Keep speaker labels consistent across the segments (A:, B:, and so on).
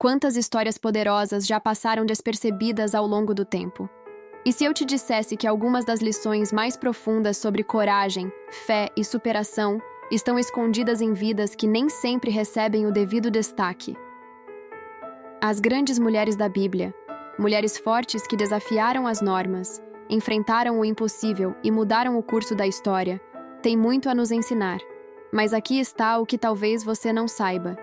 A: Quantas histórias poderosas já passaram despercebidas ao longo do tempo? E se eu te dissesse que algumas das lições mais profundas sobre coragem, fé e superação estão escondidas em vidas que nem sempre recebem o devido destaque? As grandes mulheres da Bíblia, mulheres fortes que desafiaram as normas, enfrentaram o impossível e mudaram o curso da história, têm muito a nos ensinar. Mas aqui está o que talvez você não saiba.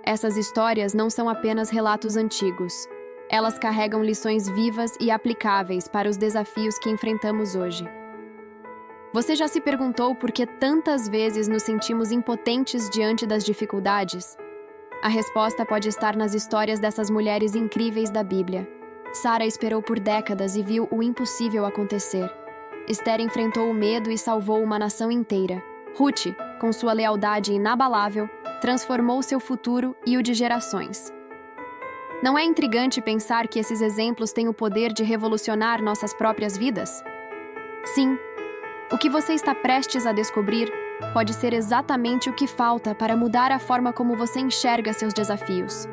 A: Essas histórias não são apenas relatos antigos. Elas carregam lições vivas e aplicáveis para os desafios que enfrentamos hoje. Você já se perguntou por que tantas vezes nos sentimos impotentes diante das dificuldades? A resposta pode estar nas histórias dessas mulheres incríveis da Bíblia. Sara esperou por décadas e viu o impossível acontecer. Esther enfrentou o medo e salvou uma nação inteira. Ruth, com sua lealdade inabalável, transformou seu futuro e o de gerações. Não é intrigante pensar que esses exemplos têm o poder de revolucionar nossas próprias vidas? Sim, o que você está prestes a descobrir pode ser exatamente o que falta para mudar a forma como você enxerga seus desafios.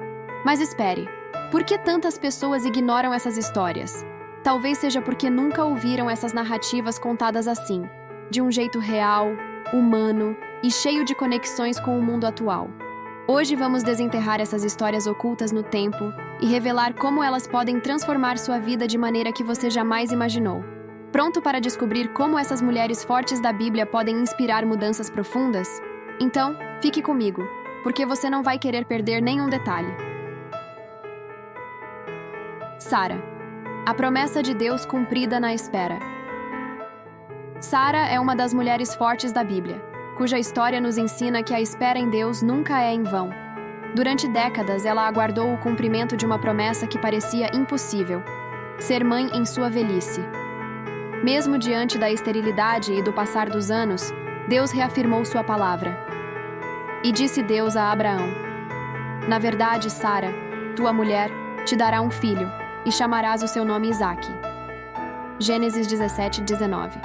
A: Mas espere, por que tantas pessoas ignoram essas histórias? Talvez seja porque nunca ouviram essas narrativas contadas assim, de um jeito real, humano e cheio de conexões com o mundo atual. Hoje vamos desenterrar essas histórias ocultas no tempo e revelar como elas podem transformar sua vida de maneira que você jamais imaginou. Pronto para descobrir como essas mulheres fortes da Bíblia podem inspirar mudanças profundas? Então, fique comigo, porque você não vai querer perder nenhum detalhe. Sara, a promessa de Deus cumprida na espera. Sara é uma das mulheres fortes da Bíblia, cuja história nos ensina que a espera em Deus nunca é em vão. Durante décadas, ela aguardou o cumprimento de uma promessa que parecia impossível: ser mãe em sua velhice. Mesmo diante da esterilidade e do passar dos anos, Deus reafirmou sua palavra. E disse Deus a Abraão: na verdade, Sara, tua mulher, te dará um filho, e chamarás o seu nome Isaque. Gênesis 17:19.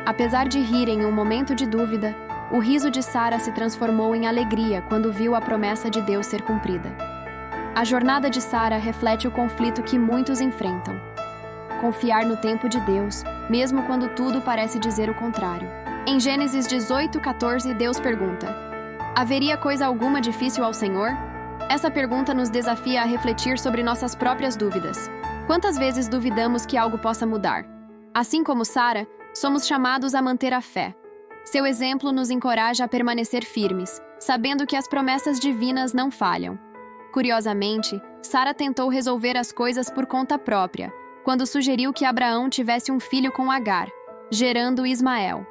A: Apesar de rir em um momento de dúvida, o riso de Sara se transformou em alegria quando viu a promessa de Deus ser cumprida. A jornada de Sara reflete o conflito que muitos enfrentam. Confiar no tempo de Deus, mesmo quando tudo parece dizer o contrário. Em Gênesis 18:14, Deus pergunta: haveria coisa alguma difícil ao Senhor? Essa pergunta nos desafia a refletir sobre nossas próprias dúvidas. Quantas vezes duvidamos que algo possa mudar? Assim como Sara, somos chamados a manter a fé. Seu exemplo nos encoraja a permanecer firmes, sabendo que as promessas divinas não falham. Curiosamente, Sara tentou resolver as coisas por conta própria, quando sugeriu que Abraão tivesse um filho com Agar, gerando Ismael.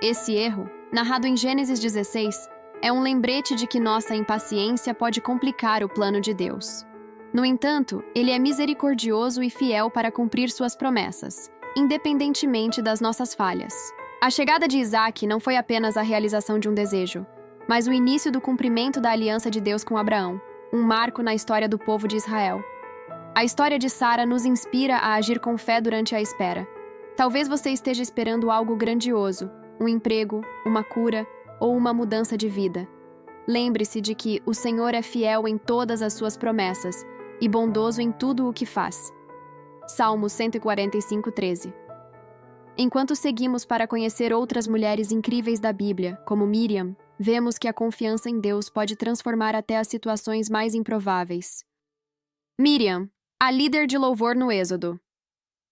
A: Esse erro, narrado em Gênesis 16, é um lembrete de que nossa impaciência pode complicar o plano de Deus. No entanto, ele é misericordioso e fiel para cumprir suas promessas, independentemente das nossas falhas. A chegada de Isaque não foi apenas a realização de um desejo, mas o início do cumprimento da aliança de Deus com Abraão, um marco na história do povo de Israel. A história de Sara nos inspira a agir com fé durante a espera. Talvez você esteja esperando algo grandioso, um emprego, uma cura ou uma mudança de vida. Lembre-se de que o Senhor é fiel em todas as suas promessas e bondoso em tudo o que faz. Salmos 145:13. Enquanto seguimos para conhecer outras mulheres incríveis da Bíblia, como Miriam, vemos que a confiança em Deus pode transformar até as situações mais improváveis. Miriam, a líder de louvor no Êxodo.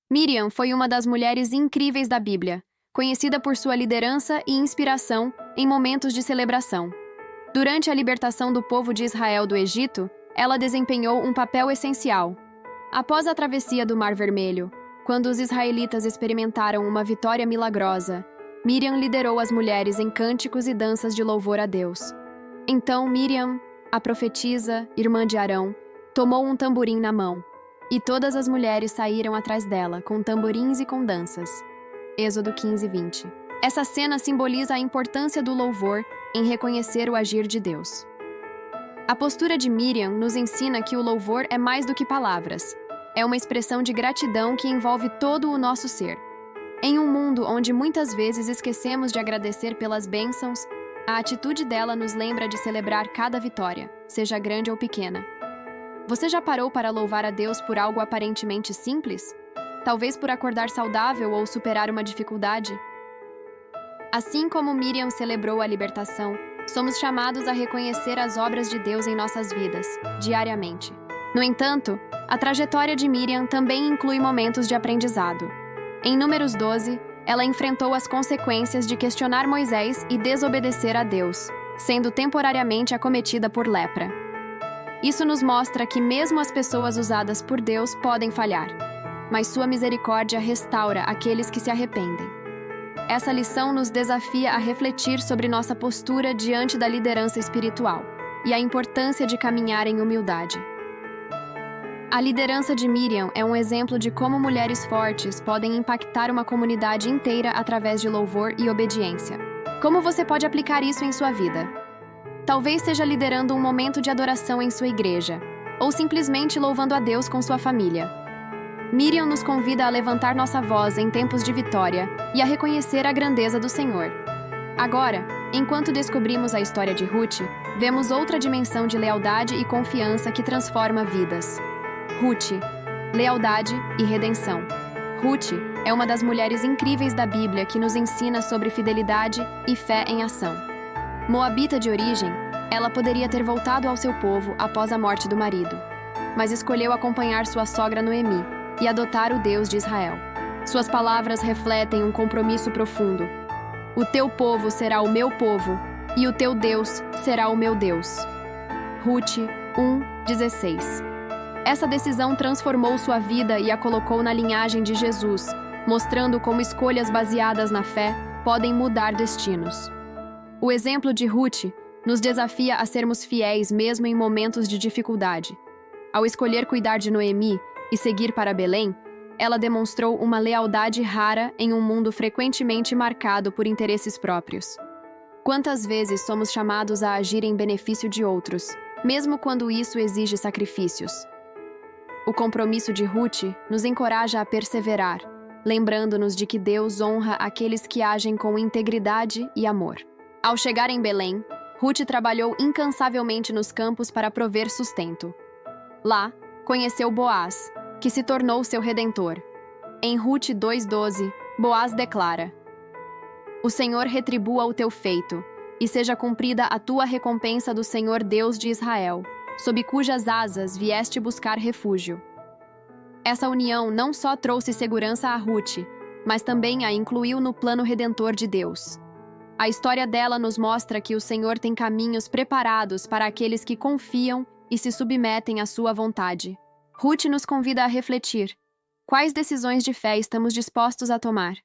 A: Miriam foi uma das mulheres incríveis da Bíblia, conhecida por sua liderança e inspiração em momentos de celebração. Durante a libertação do povo de Israel do Egito, ela desempenhou um papel essencial. Após a travessia do Mar Vermelho, quando os israelitas experimentaram uma vitória milagrosa, Miriam liderou as mulheres em cânticos e danças de louvor a Deus. Então Miriam, a profetisa, irmã de Arão, tomou um tamborim na mão, e todas as mulheres saíram atrás dela, com tamborins e com danças. Êxodo 15:20. Essa cena simboliza a importância do louvor em reconhecer o agir de Deus. A postura de Miriam nos ensina que o louvor é mais do que palavras. É uma expressão de gratidão que envolve todo o nosso ser. Em um mundo onde muitas vezes esquecemos de agradecer pelas bênçãos, a atitude dela nos lembra de celebrar cada vitória, seja grande ou pequena. Você já parou para louvar a Deus por algo aparentemente simples? Talvez por acordar saudável ou superar uma dificuldade? Assim como Miriam celebrou a libertação, somos chamados a reconhecer as obras de Deus em nossas vidas, diariamente. No entanto, a trajetória de Miriam também inclui momentos de aprendizado. Em Números 12, ela enfrentou as consequências de questionar Moisés e desobedecer a Deus, sendo temporariamente acometida por lepra. Isso nos mostra que mesmo as pessoas usadas por Deus podem falhar, mas sua misericórdia restaura aqueles que se arrependem. Essa lição nos desafia a refletir sobre nossa postura diante da liderança espiritual e a importância de caminhar em humildade. A liderança de Miriam é um exemplo de como mulheres fortes podem impactar uma comunidade inteira através de louvor e obediência. Como você pode aplicar isso em sua vida? Talvez seja liderando um momento de adoração em sua igreja, ou simplesmente louvando a Deus com sua família. Miriam nos convida a levantar nossa voz em tempos de vitória e a reconhecer a grandeza do Senhor. Agora, enquanto descobrimos a história de Ruth, vemos outra dimensão de lealdade e confiança que transforma vidas. Ruth, lealdade e redenção. Ruth é uma das mulheres incríveis da Bíblia que nos ensina sobre fidelidade e fé em ação. Moabita de origem, ela poderia ter voltado ao seu povo após a morte do marido, mas escolheu acompanhar sua sogra Noemi e adotar o Deus de Israel. Suas palavras refletem um compromisso profundo. O teu povo será o meu povo, e o teu Deus será o meu Deus. Ruth 1:16. Essa decisão transformou sua vida e a colocou na linhagem de Jesus, mostrando como escolhas baseadas na fé podem mudar destinos. O exemplo de Ruth nos desafia a sermos fiéis mesmo em momentos de dificuldade. Ao escolher cuidar de Noemi e seguir para Belém, ela demonstrou uma lealdade rara em um mundo frequentemente marcado por interesses próprios. Quantas vezes somos chamados a agir em benefício de outros, mesmo quando isso exige sacrifícios? O compromisso de Ruth nos encoraja a perseverar, lembrando-nos de que Deus honra aqueles que agem com integridade e amor. Ao chegar em Belém, Ruth trabalhou incansavelmente nos campos para prover sustento. Lá, conheceu Boaz, que se tornou seu redentor. Em Ruth 2:12, Boaz declara: O Senhor retribua o teu feito, e seja cumprida a tua recompensa do Senhor Deus de Israel, sob cujas asas vieste buscar refúgio. Essa união não só trouxe segurança a Ruth, mas também a incluiu no plano redentor de Deus. A história dela nos mostra que o Senhor tem caminhos preparados para aqueles que confiam e se submetem à sua vontade. Ruth nos convida a refletir: quais decisões de fé estamos dispostos a tomar?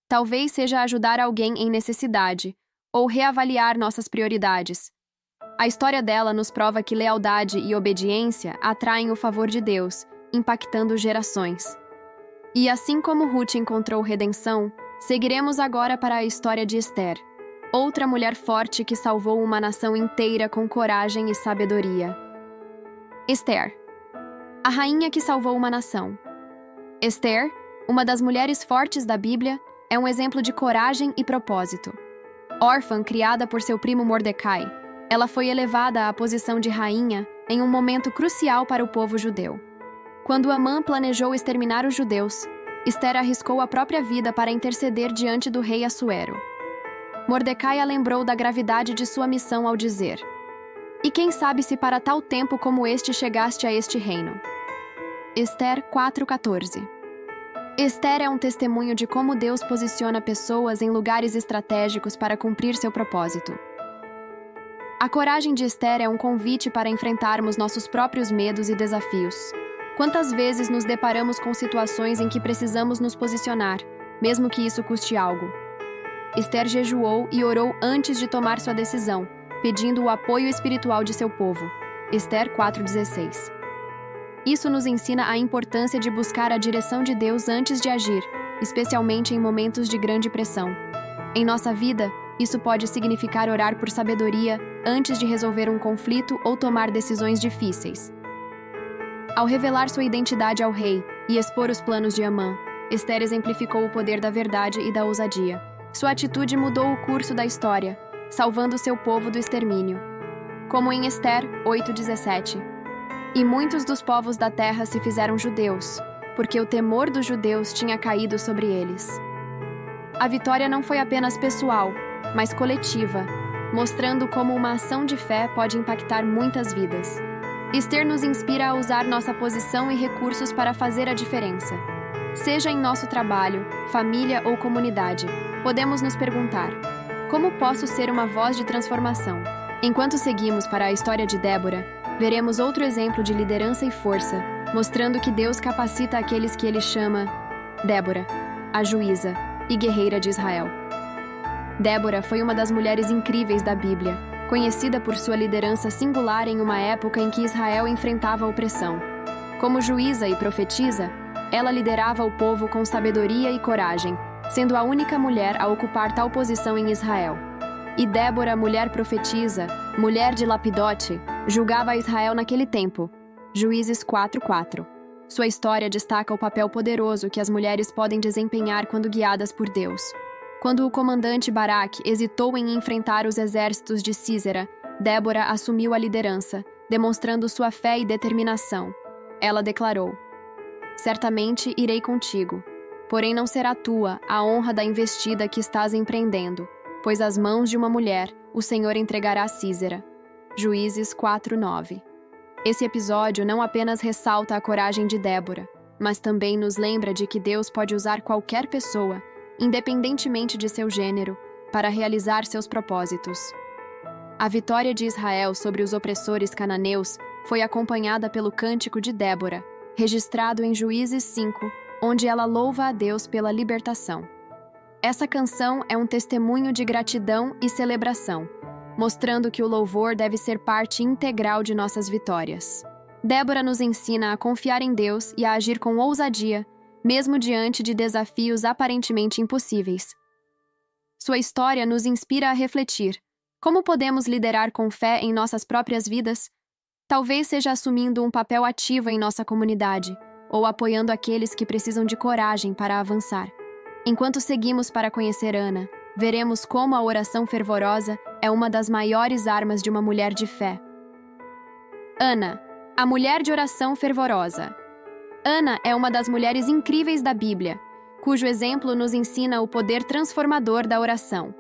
A: Talvez seja ajudar alguém em necessidade, ou reavaliar nossas prioridades. A história dela nos prova que lealdade e obediência atraem o favor de Deus, impactando gerações. E assim como Ruth encontrou redenção, seguiremos agora para a história de Ester, outra mulher forte que salvou uma nação inteira com coragem e sabedoria. Ester, a rainha que salvou uma nação. Ester, uma das mulheres fortes da Bíblia, é um exemplo de coragem e propósito. Órfã criada por seu primo Mordecai, ela foi elevada à posição de rainha em um momento crucial para o povo judeu. Quando Amã planejou exterminar os judeus, Ester arriscou a própria vida para interceder diante do rei Assuero. Mordecai a lembrou da gravidade de sua missão ao dizer: E quem sabe se para tal tempo como este chegaste a este reino? Ester 4:14. Ester é um testemunho de como Deus posiciona pessoas em lugares estratégicos para cumprir seu propósito. A coragem de Ester é um convite para enfrentarmos nossos próprios medos e desafios. Quantas vezes nos deparamos com situações em que precisamos nos posicionar, mesmo que isso custe algo? Ester jejuou e orou antes de tomar sua decisão, pedindo o apoio espiritual de seu povo. Ester 4:16. Isso nos ensina a importância de buscar a direção de Deus antes de agir, especialmente em momentos de grande pressão. Em nossa vida, isso pode significar orar por sabedoria antes de resolver um conflito ou tomar decisões difíceis. Ao revelar sua identidade ao rei e expor os planos de Amã, Ester exemplificou o poder da verdade e da ousadia. Sua atitude mudou o curso da história, salvando seu povo do extermínio. Como em Ester 8:17. E muitos dos povos da terra se fizeram judeus, porque o temor dos judeus tinha caído sobre eles. A vitória não foi apenas pessoal, mas coletiva, mostrando como uma ação de fé pode impactar muitas vidas. Esther nos inspira a usar nossa posição e recursos para fazer a diferença. Seja em nosso trabalho, família ou comunidade, podemos nos perguntar: como posso ser uma voz de transformação? Enquanto seguimos para a história de Débora, veremos outro exemplo de liderança e força, mostrando que Deus capacita aqueles que Ele chama Débora, a juíza e guerreira de Israel. Débora foi uma das mulheres incríveis da Bíblia, conhecida por sua liderança singular em uma época em que Israel enfrentava a opressão. Como juíza e profetisa, ela liderava o povo com sabedoria e coragem, sendo a única mulher a ocupar tal posição em Israel. E Débora, mulher profetisa, mulher de Lapidote, julgava Israel naquele tempo. Juízes 4:4. Sua história destaca o papel poderoso que as mulheres podem desempenhar quando guiadas por Deus. Quando o comandante Baraque hesitou em enfrentar os exércitos de Sísera, Débora assumiu a liderança, demonstrando sua fé e determinação. Ela declarou: "Certamente irei contigo, porém não será tua a honra da investida que estás empreendendo, pois às mãos de uma mulher o Senhor entregará a Sísera." Juízes 4:9. Esse episódio não apenas ressalta a coragem de Débora, mas também nos lembra de que Deus pode usar qualquer pessoa, independentemente de seu gênero, para realizar seus propósitos. A vitória de Israel sobre os opressores cananeus foi acompanhada pelo cântico de Débora, registrado em Juízes 5, onde ela louva a Deus pela libertação. Essa canção é um testemunho de gratidão e celebração, mostrando que o louvor deve ser parte integral de nossas vitórias. Débora nos ensina a confiar em Deus e a agir com ousadia, mesmo diante de desafios aparentemente impossíveis. Sua história nos inspira a refletir: como podemos liderar com fé em nossas próprias vidas? Talvez seja assumindo um papel ativo em nossa comunidade, ou apoiando aqueles que precisam de coragem para avançar. Enquanto seguimos para conhecer Ana, veremos como a oração fervorosa é uma das maiores armas de uma mulher de fé. Ana, a mulher de oração fervorosa. Ana é uma das mulheres incríveis da Bíblia, cujo exemplo nos ensina o poder transformador da oração.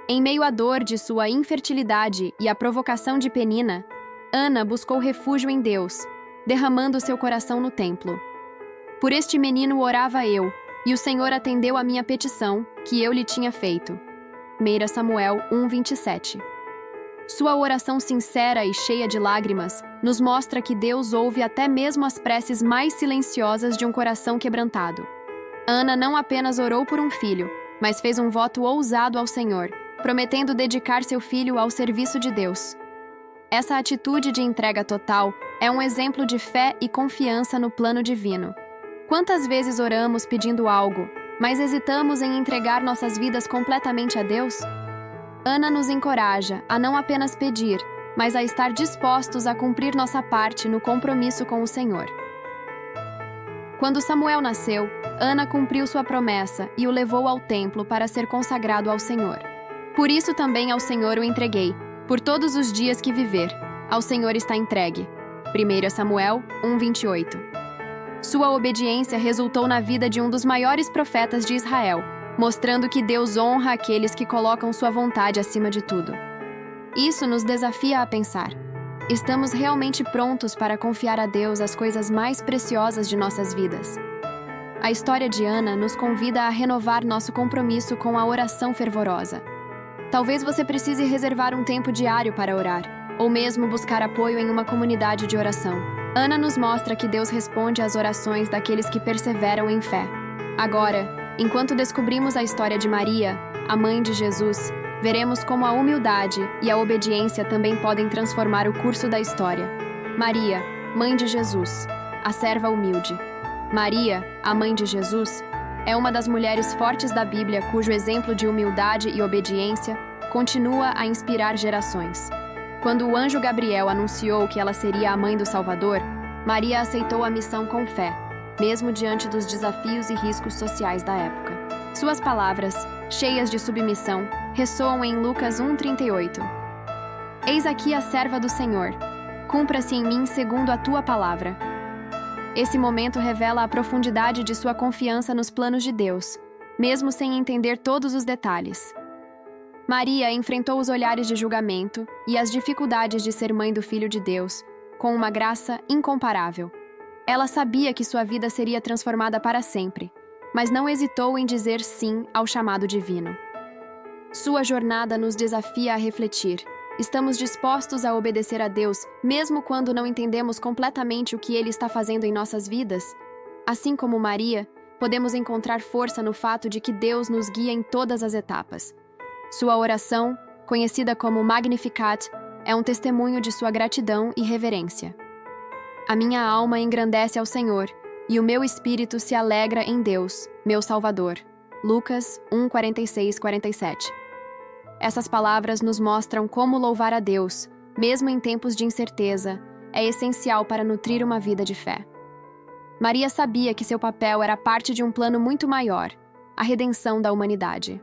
A: Em meio à dor de sua infertilidade e à provocação de Penina, Ana buscou refúgio em Deus, derramando seu coração no templo. "Por este menino orava eu, e o Senhor atendeu a minha petição, que eu lhe tinha feito." 1 Samuel 1:27. Sua oração sincera e cheia de lágrimas nos mostra que Deus ouve até mesmo as preces mais silenciosas de um coração quebrantado. Ana não apenas orou por um filho, mas fez um voto ousado ao Senhor, prometendo dedicar seu filho ao serviço de Deus. Essa atitude de entrega total é um exemplo de fé e confiança no plano divino. Quantas vezes oramos pedindo algo, mas hesitamos em entregar nossas vidas completamente a Deus? Ana nos encoraja a não apenas pedir, mas a estar dispostos a cumprir nossa parte no compromisso com o Senhor. Quando Samuel nasceu, Ana cumpriu sua promessa e o levou ao templo para ser consagrado ao Senhor. "Por isso também ao Senhor o entreguei, por todos os dias que viver. Ao Senhor está entregue." 1 Samuel 1:28. Sua obediência resultou na vida de um dos maiores profetas de Israel, mostrando que Deus honra aqueles que colocam sua vontade acima de tudo. Isso nos desafia a pensar: estamos realmente prontos para confiar a Deus as coisas mais preciosas de nossas vidas? A história de Ana nos convida a renovar nosso compromisso com a oração fervorosa. Talvez você precise reservar um tempo diário para orar, ou mesmo buscar apoio em uma comunidade de oração. Ana nos mostra que Deus responde às orações daqueles que perseveram em fé. Agora, enquanto descobrimos a história de Maria, a mãe de Jesus, veremos como a humildade e a obediência também podem transformar o curso da história. Maria, mãe de Jesus, a serva humilde. Maria, a mãe de Jesus, é uma das mulheres fortes da Bíblia cujo exemplo de humildade e obediência continua a inspirar gerações. Quando o anjo Gabriel anunciou que ela seria a mãe do Salvador, Maria aceitou a missão com fé, mesmo diante dos desafios e riscos sociais da época. Suas palavras, cheias de submissão, ressoam em Lucas 1:38. "Eis aqui a serva do Senhor. cumpra-se em mim segundo a tua palavra. Esse momento revela a profundidade de sua confiança nos planos de Deus, mesmo sem entender todos os detalhes. Maria enfrentou os olhares de julgamento e as dificuldades de ser mãe do Filho de Deus, com uma graça incomparável. Ela sabia que sua vida seria transformada para sempre, mas não hesitou em dizer sim ao chamado divino. Sua jornada nos desafia a refletir. Estamos dispostos a obedecer a Deus, mesmo quando não entendemos completamente o que Ele está fazendo em nossas vidas? Assim como Maria, podemos encontrar força no fato de que Deus nos guia em todas as etapas. Sua oração, conhecida como Magnificat, é um testemunho de sua gratidão e reverência. A minha alma engrandece ao Senhor, e o meu espírito se alegra em Deus, meu Salvador. Lucas 1:46-47. Essas palavras nos mostram como louvar a Deus, mesmo em tempos de incerteza, é essencial para nutrir uma vida de fé. Maria sabia que seu papel era parte de um plano muito maior, a redenção da humanidade.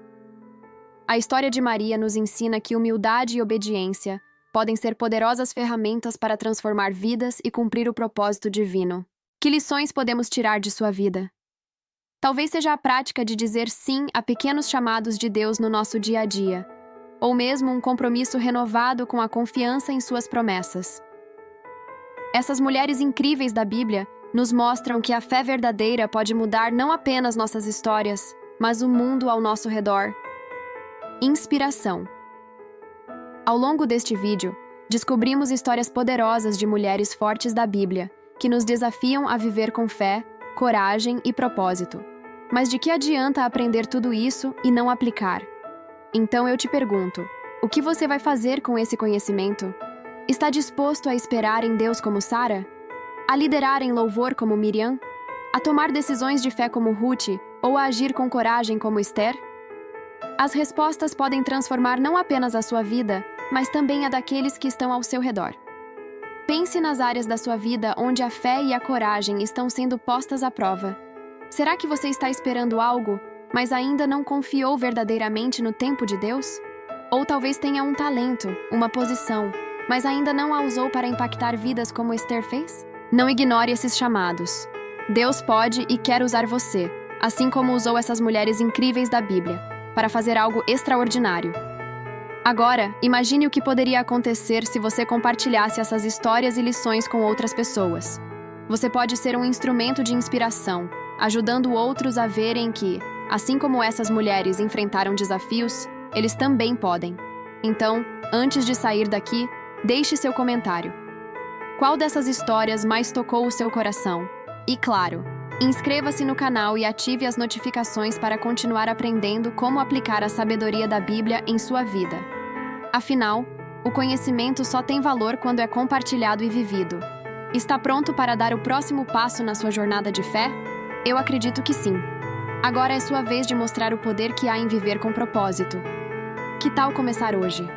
A: A história de Maria nos ensina que humildade e obediência podem ser poderosas ferramentas para transformar vidas e cumprir o propósito divino. Que lições podemos tirar de sua vida? Talvez seja a prática de dizer sim a pequenos chamados de Deus no nosso dia a dia, ou mesmo um compromisso renovado com a confiança em suas promessas. Essas mulheres incríveis da Bíblia nos mostram que a fé verdadeira pode mudar não apenas nossas histórias, mas o mundo ao nosso redor. Inspiração. Ao longo deste vídeo, descobrimos histórias poderosas de mulheres fortes da Bíblia, que nos desafiam a viver com fé, coragem e propósito. Mas de que adianta aprender tudo isso e não aplicar? Então eu te pergunto, o que você vai fazer com esse conhecimento? Está disposto a esperar em Deus como Sara? A liderar em louvor como Miriam? A tomar decisões de fé como Ruth ou a agir com coragem como Esther? As respostas podem transformar não apenas a sua vida, mas também a daqueles que estão ao seu redor. Pense nas áreas da sua vida onde a fé e a coragem estão sendo postas à prova. Será que você está esperando algo, mas ainda não confiou verdadeiramente no tempo de Deus? Ou talvez tenha um talento, uma posição, mas ainda não a usou para impactar vidas como Esther fez? Não ignore esses chamados. Deus pode e quer usar você, assim como usou essas mulheres incríveis da Bíblia, para fazer algo extraordinário. Agora, imagine o que poderia acontecer se você compartilhasse essas histórias e lições com outras pessoas. Você pode ser um instrumento de inspiração, ajudando outros a verem que, assim como essas mulheres enfrentaram desafios, eles também podem. Então, antes de sair daqui, deixe seu comentário. Qual dessas histórias mais tocou o seu coração? E claro, inscreva-se no canal e ative as notificações para continuar aprendendo como aplicar a sabedoria da Bíblia em sua vida. Afinal, o conhecimento só tem valor quando é compartilhado e vivido. Está pronto para dar o próximo passo na sua jornada de fé? Eu acredito que sim. Agora é sua vez de mostrar o poder que há em viver com propósito. Que tal começar hoje?